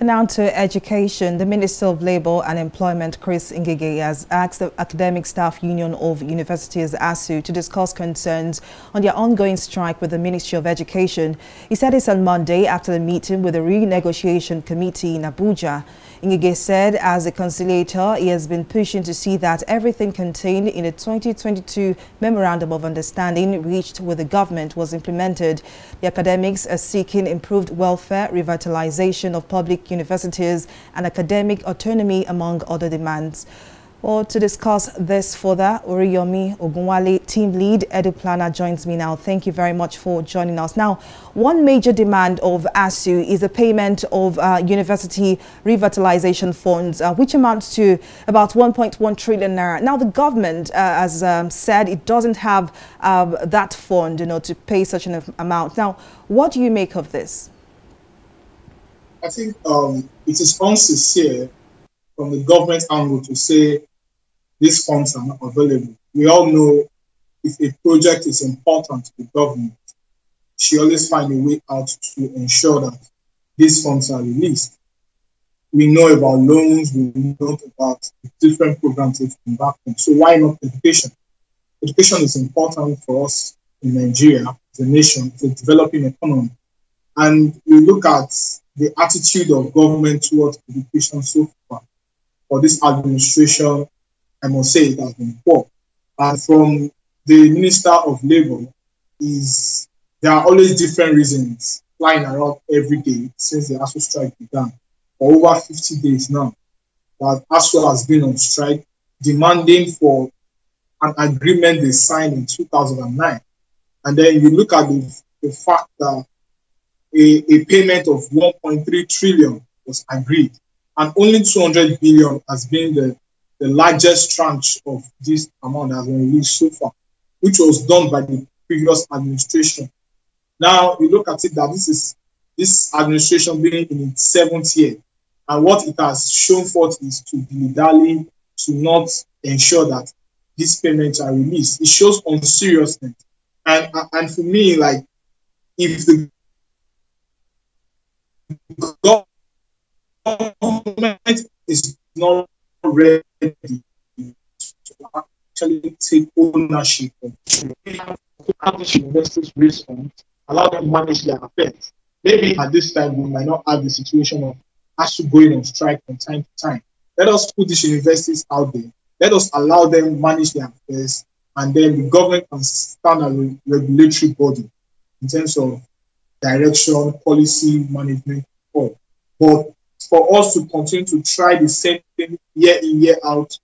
Now to education, the Minister of Labour and Employment, Chris Ngige, has asked the Academic Staff Union of Universities, ASUU, to discuss concerns on their ongoing strike with the Ministry of Education. He said this on Monday after the meeting with the renegotiation committee in Abuja. Ngige said as a conciliator, he has been pushing to see that everything contained in the 2022 Memorandum of Understanding reached with the government was implemented. The academics are seeking improved welfare, revitalization of public universities and academic autonomy, among other demands. Well, to discuss this further, Oriyomi Ogunwale, team lead, Edu Planner, joins me now. Thank you very much for joining us. Now, one major demand of ASUU is the payment of university revitalization funds, which amounts to about 1.1 trillion naira. Now, the government has said it doesn't have that fund, to pay such an amount. Now, what do you make of this? I think it is unsincere from the government angle to say these funds are not available. We all know if a project is important to the government, she always finds a way out to ensure that these funds are released. We know about loans, we know about different programs they've embarked on. So why not education? Education is important for us in Nigeria, as a nation, it's a developing economy. And we look at the attitude of government towards education so far. For this administration, I must say it has been poor. And from the Minister of Labour, there are always different reasons flying around every day since the ASUU strike began. For over 50 days now, that ASUU has been on strike, demanding for an agreement they signed in 2009. And then you look at the fact that a payment of 1.3 trillion was agreed, and only 200 billion has been the largest tranche of this amount that has been released so far, which was done by the previous administration. Now we look at it that this administration being in its 7th year, and what it has shown forth is to dilly-dally, to not ensure that these payments are released. It shows unseriousness, and for me, like, if the government is not ready to actually take ownership of these universities' risk funds, allow them to manage their affairs. Maybe at this time we might not have the situation of ASUU going on strike from time to time. Let us put these universities out there. Let us allow them manage their affairs, and then the government can stand as a regulatory body in terms of direction, policy, management, all. But for us to continue to try the same thing year in, year out,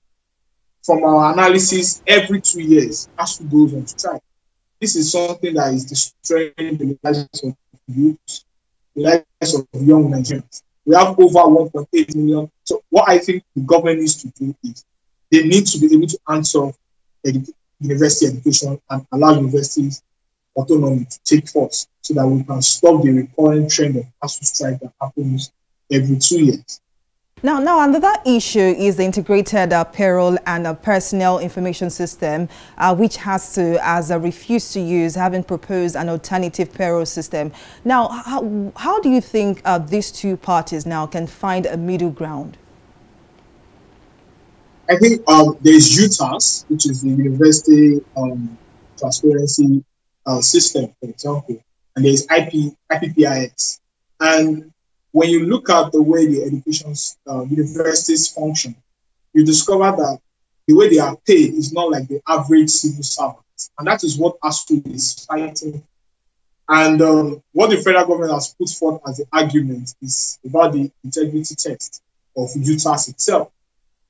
from our analysis, every 2 years, ASUU goes on strike. This is something that is destroying the lives of youth, the lives of young Nigerians. We have over 1.8 million. So what I think the government needs to do is they need to be able to answer university education and allow universities autonomy to take force so that we can stop the recurring trend of ASUU strike that happens every 2 years. Now, another issue is the integrated payroll and personnel information system, which has refused to use, having proposed an alternative payroll system. Now, how do you think these two parties now can find a middle ground? I think there's UTAS, which is the University Transparency System, for example, and there's IPPIS. And when you look at the way the universities function, you discover that the way they are paid is not like the average civil servants. And that is what ASUU is fighting. And what the federal government has put forth as the argument is about the integrity test of UTAS itself.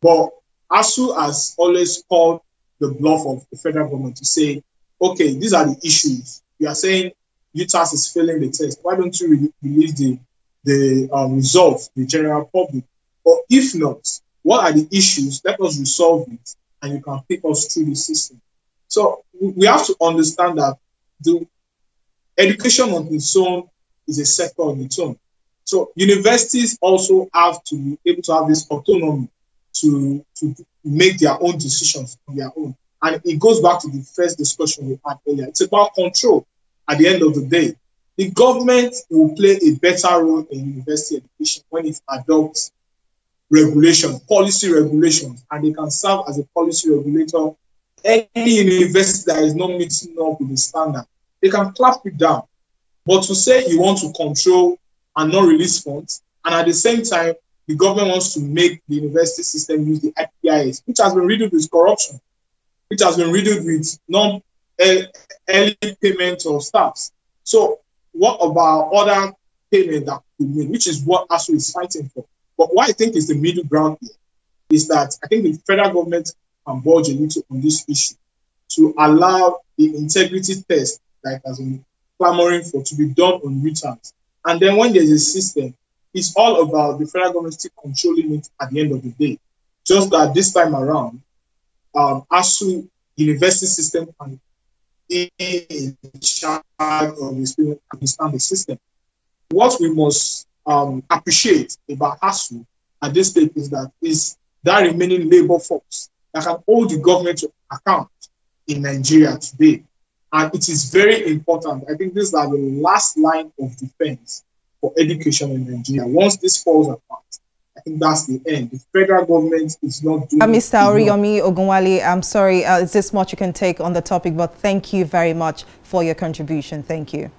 But ASUU has always called the bluff of the federal government to say, okay, these are the issues. We are saying UTAS is failing the test. Why don't you release the results, the general public? Or if not, what are the issues? Let us resolve it, and you can take us through the system. So we have to understand that the education on its own is a sector on its own. So universities also have to be able to have this autonomy to make their own decisions on their own. And it goes back to the first discussion we had earlier. It's about control at the end of the day. the government will play a better role in university education when it adopts policy regulations, and they can serve as a policy regulator. Any university that is not meeting up with the standard, they can clamp it down. But to say you want to control and not release funds, and at the same time, the government wants to make the university system use the IPIS, which has been riddled with corruption, which has been riddled with non-early payment of staffs. So what about other payment that could be made, which is what ASUU is fighting for? But what I think is the middle ground here is that I think the federal government can budge a little on this issue to allow the integrity test that it has been clamoring for to be done on returns. And then when there's a system, it's all about the federal government still controlling it at the end of the day. Just that this time around, ASUU university system can be in charge of understand the system. What we must appreciate about ASUU at this stage is that remaining labor force that can hold the government to account in Nigeria today. And it is very important. I think these are the last line of defense for education in Nigeria. Once this falls apart, I think that's the end. The federal government is not doing Mr. Oriyomi Ogunwale, I'm sorry, is this much you can take on the topic, but thank you very much for your contribution. Thank you.